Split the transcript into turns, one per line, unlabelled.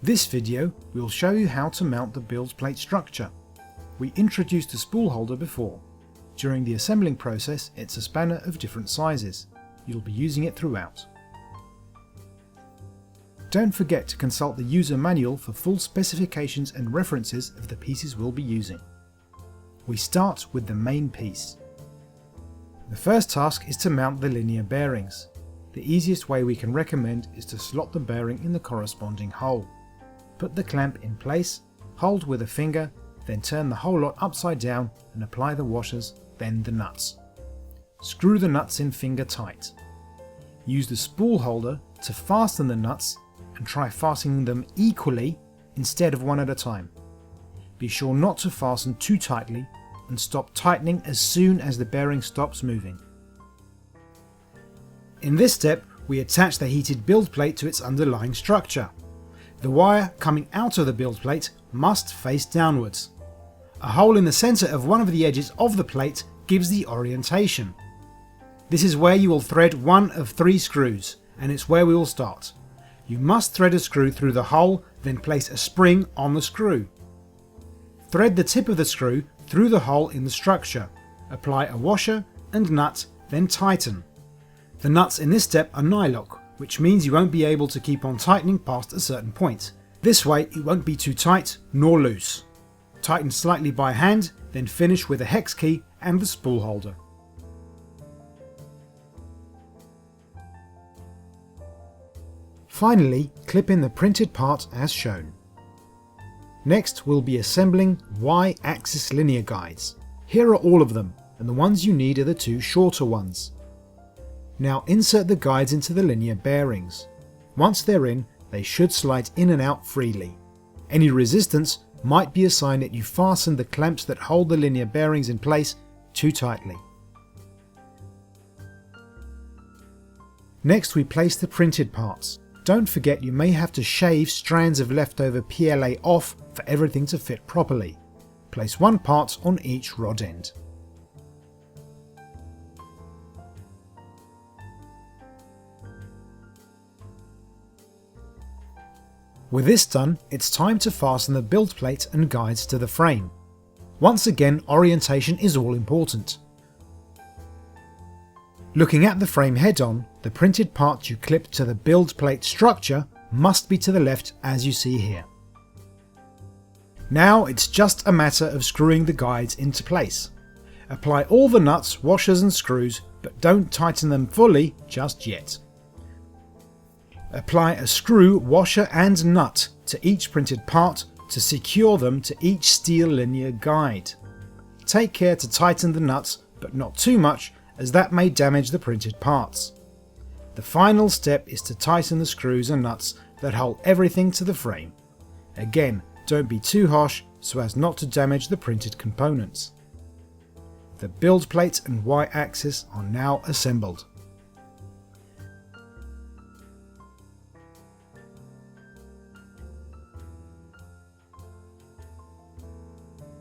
This video will show you how to mount the build plate structure. We introduced the spool holder before. During the assembling process, it's a spanner of different sizes. You'll be using it throughout. Don't forget to consult the user manual for full specifications and references of the pieces we'll be using. We start with the main piece. The first task is to mount the linear bearings. The easiest way we can recommend is to slot the bearing in the corresponding hole. Put the clamp in place, hold with a finger, then turn the whole lot upside down and apply the washers, then the nuts. Screw the nuts in finger tight. Use the spool holder to fasten the nuts and try fastening them equally instead of one at a time. Be sure not to fasten too tightly and stop tightening as soon as the bearing stops moving. In this step, we attach the heated build plate to its underlying structure. The wire coming out of the build plate must face downwards. A hole in the centre of one of the edges of the plate gives the orientation. This is where you will thread one of 3 screws, and it's where we will start. You must thread a screw through the hole, then place a spring on the screw. Thread the tip of the screw through the hole in the structure. Apply a washer and nut, then tighten. The nuts in this step are nylock, which means you won't be able to keep on tightening past a certain point. This way it won't be too tight nor loose. Tighten slightly by hand, then finish with a hex key and the spool holder. Finally, clip in the printed part as shown. Next we'll be assembling Y-axis linear guides. Here are all of them, and the ones you need are the 2 shorter ones. Now insert the guides into the linear bearings. Once they're in, they should slide in and out freely. Any resistance might be a sign that you fastened the clamps that hold the linear bearings in place too tightly. Next we place the printed parts. Don't forget you may have to shave strands of leftover PLA off for everything to fit properly. Place one part on each rod end. With this done, it's time to fasten the build plate and guides to the frame. Once again, orientation is all important. Looking at the frame head-on, the printed parts you clip to the build plate structure must be to the left as you see here. Now it's just a matter of screwing the guides into place. Apply all the nuts, washers and screws, but don't tighten them fully just yet. Apply a screw, washer and nut to each printed part to secure them to each steel linear guide. Take care to tighten the nuts, but not too much, as that may damage the printed parts. The final step is to tighten the screws and nuts that hold everything to the frame. Again, don't be too harsh so as not to damage the printed components. The build plate and Y-axis are now assembled.